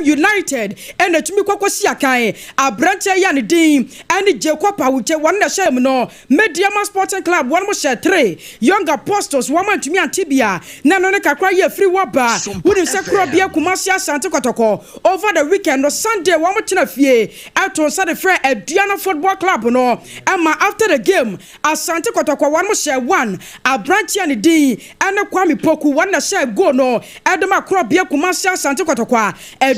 United and the Tumiko Siakai, a branch yan deem, and the Jacopa which one the shame no, Mediama Sporting Club, one more share 3, young apostles, woman to me and Tibia, Nanoneka cry free wabba, wouldn't Sacrobia Kumasia Santa Kotoko, over the weekend or Sunday, one more fie, out on Saturday Fair at Diana Football Club no, and after the game, as Santa Kotoko, one more share 1, a branch yan deem, and a Kwame Poku, one the share go no, Adama Krobia Kumasia Santa Kotoko,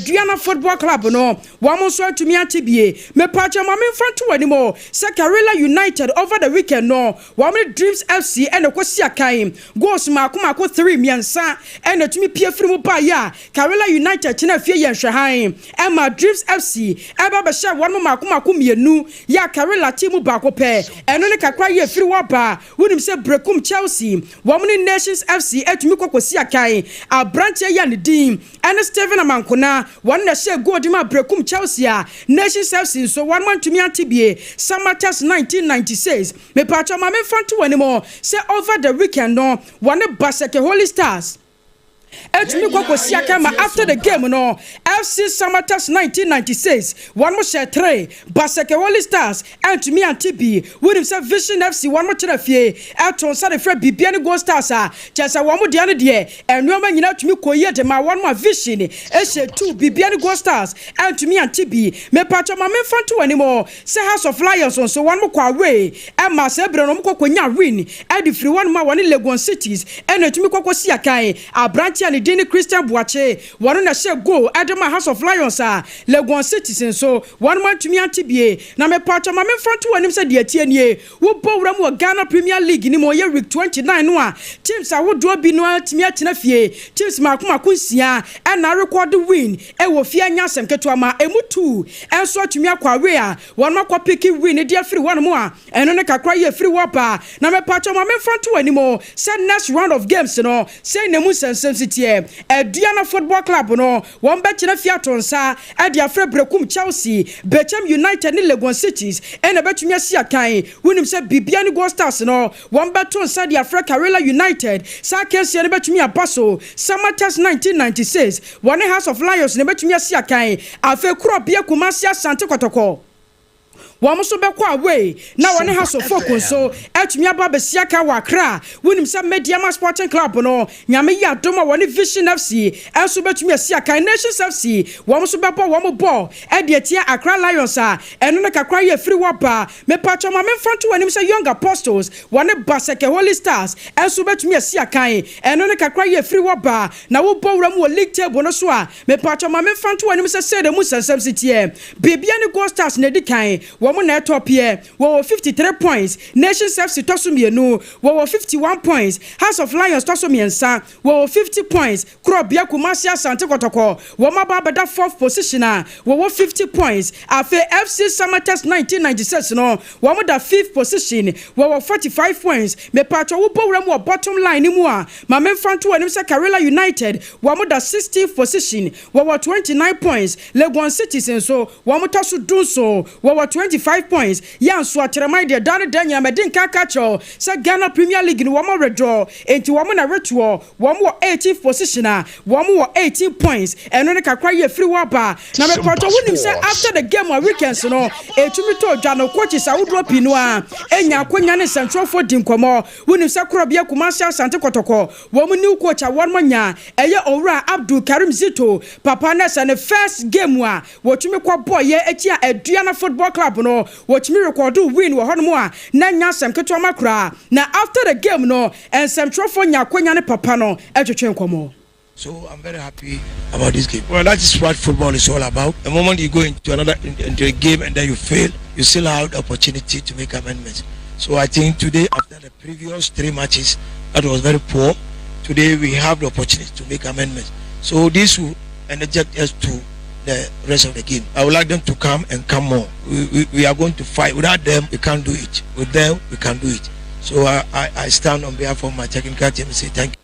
Diana Football Club no one so to me atibie me pacha ma me front anymore Sakarela United over the weekend no one Dreams FC and Akosua Agyeiwaa goals mako 3 miensa and to me pie frimu ba ya Karela United china fie yen hwehan and my Dreams FC eba be share one mako mienu ya Karela team ba ko pe eno ne kakra ye firi wa ba wonim se Brekum Chelsea one Nations FC etumi Akosua Agyeiwaa a branch ya ne din and Steven Amankona one na share go di ma Brekum Chelsea Nations FC so one man to me atibie Summer 1996 me patcho ma me fanto anymore say over the weekend no one Baseke Holy Stars Etumi Akosua Agyeiwaa after the game no FC Summer 1996 one more share 3 Baseke Holy Stars and to me antibi would say Vision FC one more fie Elton Sade Fred Bibiani Gold Stars just one more de and no man to me koye de ma one more Vision e she 2 Bibiani Gold Stars and to me antibi me patcho ma me fanto anymore say House of Lions on so one more kwa way and ma se bre no mo konya win and the free one ma one Legon Cities and Etumi Akosua Agyeiwaa a branch and Dini Christian Boache one na share go Adama House of Lions Legon Cities so one man to me antibie na me patcho ma me front to anim say de atienie wo bowra mo Ghana Premier League ni mo ye week 29 no a teams a wo do bi no atimi atena fie teams mako nsia and na record win e wo fie anya asem keto ama emutu enso atumi akwa we a one makwa pick win de free one mo a eno ne kakra ye free wapa na me patcho ma me front to animo say next round of games no say nemu sensem sitie Diana Football Club no one bet na fiatonsa e dia frɛ Brekum Chelsea Bechem United ni Legon Cities e na betumi asia kan wonim sɛ Bibiani Gold Stars no one bet on sa dia frɛ Karela United sa kensia ne betumi abaso Summer 1996 one House of Lions ne betumi asia kan afa kuro bia Kumasi Asante Kotoko Wamo so be kwa away na one House of Focus so etumi aba be siaka wa Accra wonim say Mediama Sporting Club no nyame ya doma one Vision FC enso betumi siaka Nations FC wamo so be wamo ball e de tia Accra Lions eno na kakra ye free wapa me patcho ma me fanto wonim say Young Apostles one Baseke Holy Stars enso betumi siaka eno na kakra ye free wapa na wo bowra mu league table no so a me patcho ma me fanto wonim say de mu sansam sitie Bibiani Gold Stars na dikan womo na top here wo 53 points Nations FC tosumienu wo 51 points House of Lions tosumiensa wo 50 points Krobia Kumasi Asante Kotoko wo maba da 4th position wo 50 points afa FC Summer 1996 no wo mo da 5th position wo 45 points me patcho wo bowra mu bottom line ni mu a ma me fanto anim se Karela United wo mo da 16th position wo 29 points Legon Cities so wo mo tosu dunso wo 25 points yanso atremai de dan danya medin kakacho se Ghana Premier League ni wo mo redraw enti wo mo na reto wo mo 18th position wo mo 18 points eno ne kakra ye free waba na me porto wonim se after the game of weekends no etumi to dwa no coaches a wodro pinu enya akonya ne central for dinkomo wonim se Krobia Kumasi Asante Kotoko wo mo new coach a won manya eye Owura Abdul Karim Zito papa na se ne first game wo tumi kwa boy ye etia Diana Football Club no watch me record win wo hono a na nya sem keto makura na after the game no and some trophy nya kwanya ne papa no etwetwe nkomo. So I'm very happy about this game. Well, that is what football is all about. The moment you go into a game and then you fail, you still have the opportunity to make amendments. So I think today, after the previous 3 matches that was very poor, today we have the opportunity to make amendments. So this will energize us to the rest of the game. I would like them to come and come more. We are going to fight. Without them, we can't do it. With them, we can do it. So I stand on behalf of my technical team and say thank you.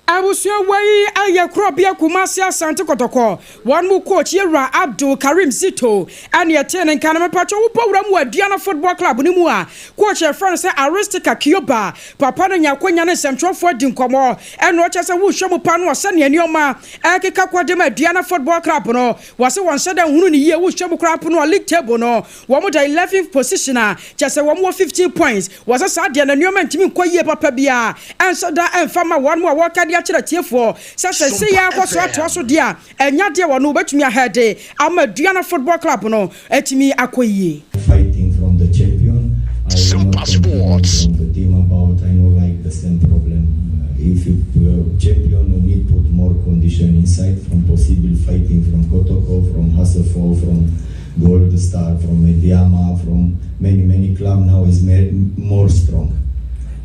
Abusua wai aye krobia Kumasi Asante Kotoko one mu coach Yera Abdul Karim Zito and ye ten and Kaname Pacho Upo Diana Football Club Nimua coach your friend say Aristika Kyoba Papa Nyakwanya Central for Dinkomo and Rochester Wushamu Pano Sani and Yoma Akika Kwadema Diana Football Club no was one said that Huni year Wushamu Club no league table no one more 11th positioner just a 1 more 15 points was a Sadian and Newman Timmy Kwaye Papa Bia and so that and Fama one more work for such a say Akosua dia enya dia wonu betumi ahede Diana Football Club no etimi akoyi fighting from the champion. Sompa sports from the team about I know like the same problem. If you champion you need put more condition inside from possible fighting from Kotoko, from Hasselfall, from Gold Star, from Mediama, from many club now is more strong.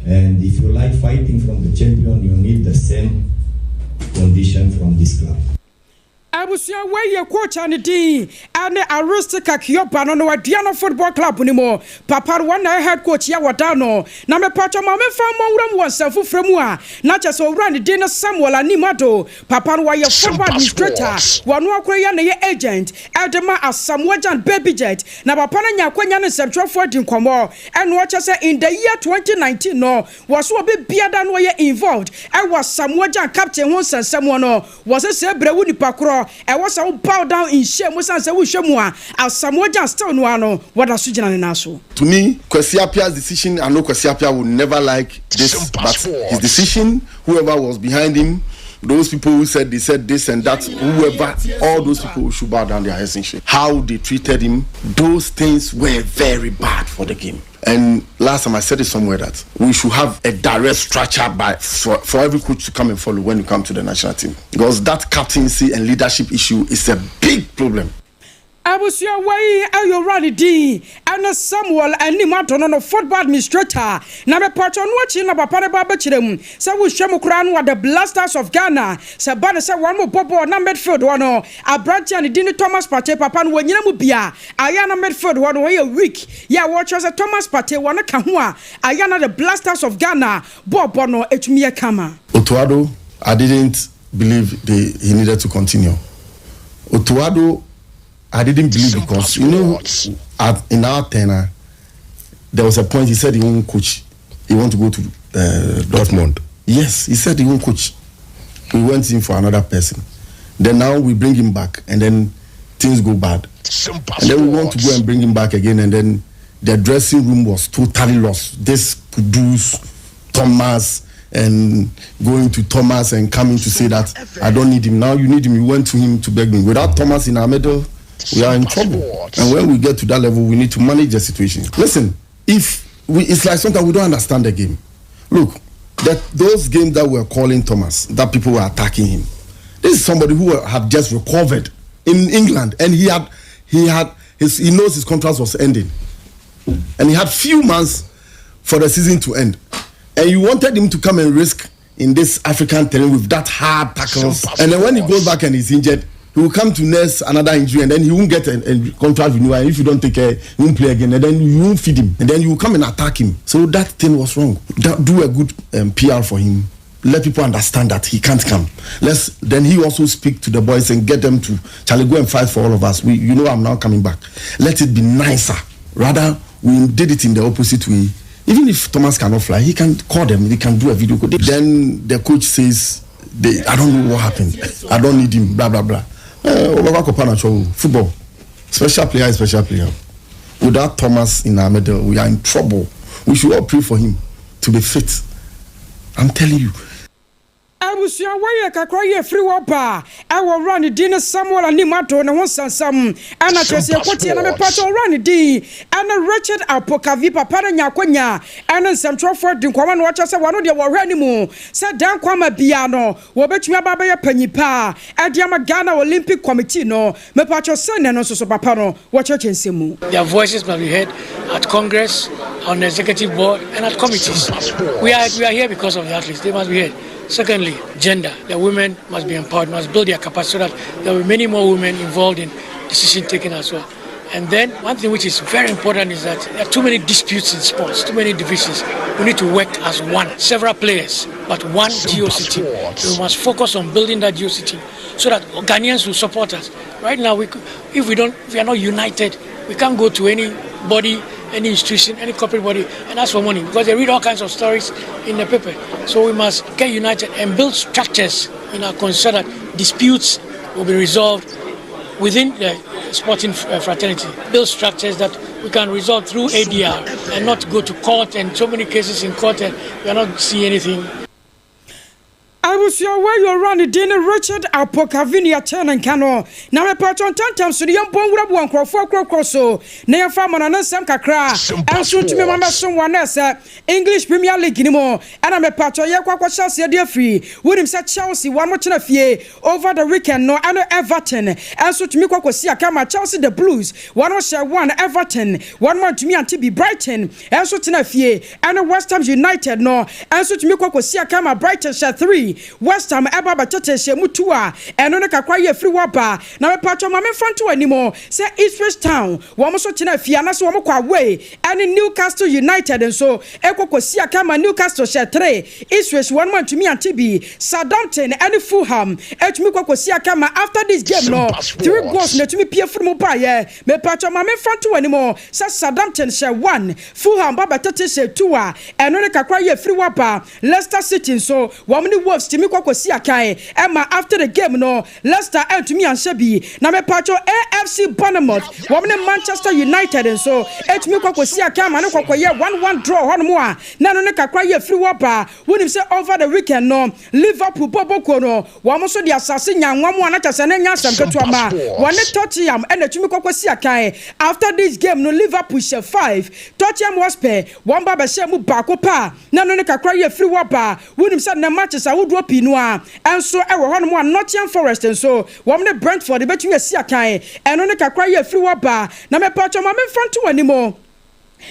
And if you like fighting from the champion, you need the same condition from this club. Abusua weye coach and D and Aristika Kyoba no Diana Football Club anymore. Papa one head coach ya wadano. Na me pacho mame famo wuram wanselfu fremu a. Na just run the dinner Samuel Animado. Papa wa ye football administrator. Wanu akure ya na ye agent. Edema as Samuel Baby Jet. Na papa na nyakwanya ne Central for Dinkomo. And watch us in the year 2019 no was so be biada no ye involved. I was Samuel captain once and someone no was a sebrewu ni pakro. I was all bow down in shame. Was answer with Shemua as Samoja still no what are Sujan and Naso. To me, Kwesiapia's decision, I know Kwesiapia would never like this, but his decision, whoever was behind him, those people who said they said this and that, whoever, all those people should bow down their heads in shame. How they treated him, those things were very bad for the game. And last time I said it somewhere that we should have a direct structure for every coach to come and follow when you come to the national team. Because that captaincy and leadership issue is a big problem. Abusua wai ayo rally D and Samuel and Nimato no football administrator na me pacho no chi na papa ne ba chirem say we hwem kura no the Blasters of Ghana say ba say one mo bobo na midfield one no Abranche and Dini Thomas Partey papa no wanyina mu bia aya na midfield one no we week ya watch say Thomas Partey one ka ho a aya na the Blasters of Ghana bobo no etumi e kama Otuado, I didn't believe he needed to continue. Otuado, I didn't believe because, you know, in our tenure, there was a point he said he won't coach. He want to go to Dortmund. Yes, he said he won't coach. We went in for another person. Then now we bring him back and then things go bad. And then we want to go and bring him back again and then the dressing room was totally lost. This Kudus, Thomas, and going to Thomas and coming to say that I don't need him. Now you need him. You went to him to beg me. Without Thomas in our middle, we are in trouble. And when we get to that level, we need to manage the situation. Listen, it's like sometimes we don't understand the game. Look, those games that we're calling Thomas, that people were attacking him. This is somebody who had just recovered in England, and he knows his contract was ending, and he had few months for the season to end, and you wanted him to come and risk in this African terrain with that hard tackles, and then when he goes back and he's injured, he will come to nurse another injury and then he won't get a contract renewal. And if you don't take care, he won't play again. And then you won't feed him. And then you will come and attack him. So that thing was wrong. Do a good PR for him. Let people understand that he can't come. Then he also speak to the boys and get them to go and fight for all of us. I'm now coming back. Let it be nicer. Rather, we did it in the opposite way. Even if Thomas cannot fly, he can call them. He can do a video call. Then the coach says, I don't know what happened. I don't need him, blah, blah, blah. Football, special player. Without Thomas in our middle, we are in trouble. We should all pray for him to be fit. I'm telling you. Abusua weye kakra ye free wapa e wo run di ne Samuel Animato ne ho sansam ana twese kotie na me pato run di ana Richard Apokavi papa na nyakonya ana Central for Dinkwama no wacha se wano de wo hwani mu se dan kwama bia no wo betumi ababa ye panyipa e de ama Ghana Olympic Committee no me pato se ne no so papa no wo church nsemu. Their voices must be heard at Congress, on the executive board and at committees. We are here because of the athletes. They must be heard. Secondly, gender. The women must be empowered, must build their capacity so that there will be many more women involved in decision taking as well. And then one thing which is very important is that there are too many disputes in sports, too many divisions. we need to work as one. Several players, but one GeoCity. We must focus on building that GeoCity so that Ghanaians will support us. Right now, if we are not united, we can't go to anybody, any institution, any corporate body and ask for money because they read all kinds of stories in the paper. So we must get united and build structures in our country so that disputes will be resolved within the sporting fraternity. Build structures that we can resolve through ADR and not go to court and so many cases in court and we are not seeing anything. I was your way you run the dinner Richard Apokavinia Chen and Cano. Now a part on tantam so the young bone would one crop so. Near farmer and some kakra. And soon to me, mamma, someone else, English Premier League anymore. And I'm a part of Yakwa Chelsea, dear free. William said Chelsea, one much in a fee over the weekend, no, and Everton. And so to me, Kwakosia Kama, Chelsea the Blues, one was one Everton, 1 month to me and TB Brighton, and so to fee, and West Ham United, no, and so to me, Kwakosia Kama, Brighton share 3. West Ham eba batete she mutua eno ne kakwa ye free waba na me patcho ma me fanto animo say Ipswich Town wo mo so tena fia na so wo kwa away and Newcastle United and so ekokosi akama Newcastle share 3 Ipswich 1 month to me and TB Southampton and Fulham etumi kokosi akama after this game no 3 goals na tumi pie free mo ba ye me patcho ma me fanto animo say Southampton share 1 Fulham baba tete share 2 eno ne kakwa ye free waba Leicester City so wo mo ni Wolves Timi Kwakosi Akai Emma after the game no Leicester and to me and Shebi na me patcho AFC Bournemouth woman Manchester United and so Timi Kwakosi Akai man kwakoye 1-1 draw hon mo a na no ne kakra ye free wapa wonim say over the weekend no Liverpool boboko no wo mo so the assassin nyanwa mo na chase na nya asam keto ama one Tottenham and Timi Kwakosi Akai after this game no Liverpool share 5 Tottenham Hotspur one baba share mu bako pa na no ne kakra ye free wapa wonim say na matches a would Pinua and so I will run more Nottingham Forest and so woman Brentford between a Siakai and on the Kakra free waba na me patcho ma me front to anymore.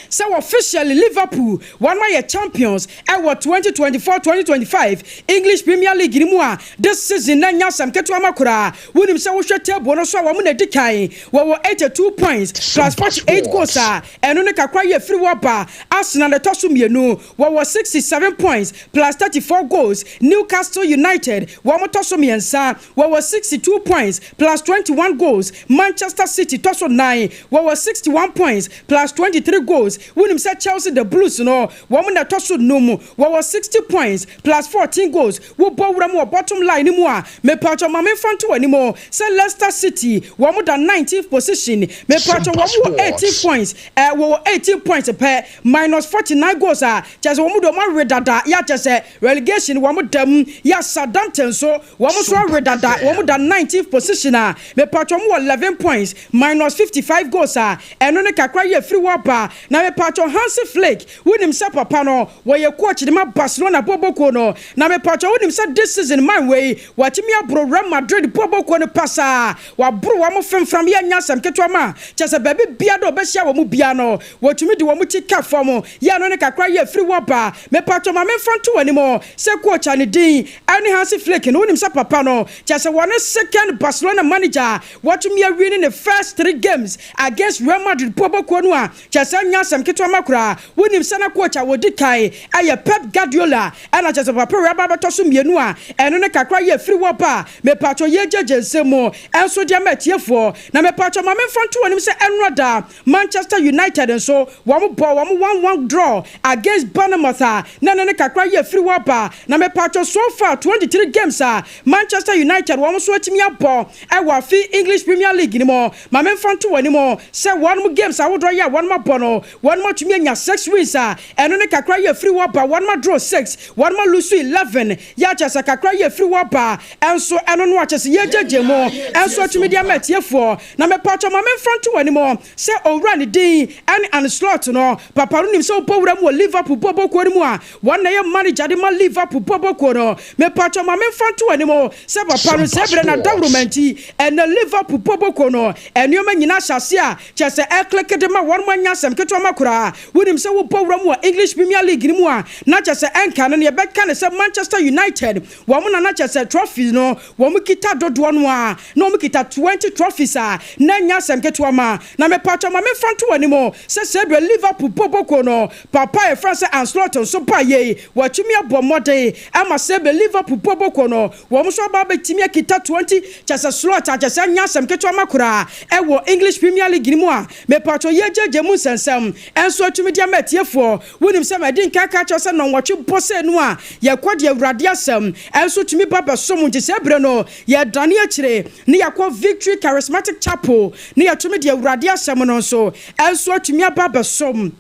So officially Liverpool one way champions at 2024-2025 English Premier League anymore this season na nyasam ketu amakura wonim say wo hwete bo no so wa mu na dikai wo 82 points plus 48 goals and on the kakra ye free waba Arsenal the tosu mienu wo 67 points plus 34 goals Newcastle United wo mo tosu miensa wo 62 points plus 21 goals Manchester City tosu 9 wo 61 points plus 23 goals when him said Chelsea the Blues no woman that toss no more 60 points plus 14 goals wo bowra bottom line ni mo me patcho ma me fanto anymore say Leicester City woman than 19th position me patcho wo 18 points wo 18 points per minus 49 goals just woman do ma redada ya just relegation woman dem ya Southampton so woman so redada woman than 19th position me patcho wo 11 points minus 55 goals eno ne kakra ye free wapa na me patcho Hansi Flick wonim say papa no wo ye coach de ma Barcelona boboko no na me patcho wonim say this season my way watimi abro Real Madrid boboko no pasa wa bro wa mo femfram ye nyasam ketwa ma chese baby bia do be hia wo mu bia no watumi de wo mu tika form ye no ne kakra ye free wapa me patcho ma me fanto animo say coach ani din ani Hansi Flick no wonim say papa no chese one second Barcelona manager watumi a winning the first 3 games against Real Madrid boboko no a chese nyasam ketwa makura wonim sana coach a wodi kai aye Pep Guardiola ana chese papa raba batoso mienu a eno ne kakra ye free wapa me patcho ye jejensemo enso dia matiefo na me patcho ma me fanto wonim se enroda Manchester United and so wo mo 1-1 draw against Bournemouth na ne kakra ye free wapa na me patcho so far 23 games Manchester United wo mo so atimi abo e wa fi English Premier League ni mo ma me fanto woni mo se one games a wo draw ya one more bono one more to me nya 6 wins eno ne kakra ye free wapa one more draw 6 one more lose 11 ya chasa kakra ye free wapa enso eno no achese ye jejemo enso atimi dia matiefo na me patcho ma me fanto woni mo se owura ne din and slot no papa no nim se opowura mu Liverpool boboko ni mu a one na ye manager de ma Liverpool boboko no me patcho ma me fanto woni mo se papa no se bre na dawromenti and Liverpool boboko no eno ma nyina hyase a chese click de ma one man nyasam ketewa makura wonim se wo powra mu English Premier League ni mu a na kyese enka no ne beka ne se Manchester United wo mo na kyese trophies no wo mo kita dodo no a na wo mo kita 20 trophies a na nya asem ketewa ma na me pacho ma me fanto wani mo se be Liverpool boboko no papa e France Ancelotti Sompa ye watumi abomode ama se be Liverpool boboko no wo mo so ba betimi kita 20 kyese slot a kyese nya asem ketewa makura e wo English Premier League ni mu a me pacho ye jeje mu sensem enso atumi dia metiefo wonim se ma din kaka kyese no nwotwe bose no a ye kwade awurade asem enso tumi baba som nti se bre no ye dane akire ne yakọ Victory Charismatic Chapel ne yatumi dia awurade asem no so enso atumi baba som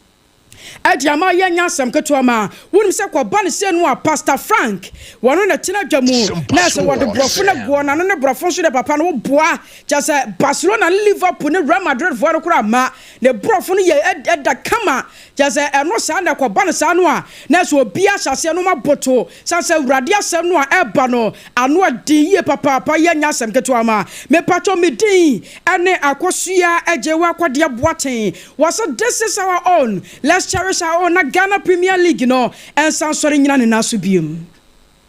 Adiama yanya asem ketewa ma wonim se kwa ban se no a Pastor Frank wono na tena dwamu na se wode brofo na go na no ne brofo so de papa no boa just Barcelona Liverpool ne Real Madrid for kura ma ne brofo no ye eda kama just eno sa na kwa ban sa no a na se obi asase no maboto sanse urade asem no a eba no ano adi ye papa yanya asem ketewa ma me pacho me din ene Akosua Agyeiwaa Kodie boaten was this is our own. Let's cherish our own Ghana Premier League, no, and Sansori Nyina ne naso biom.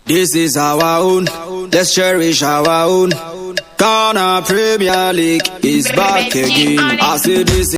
This is our own. Let's cherish our own. Ghana Premier League is back again. I say this.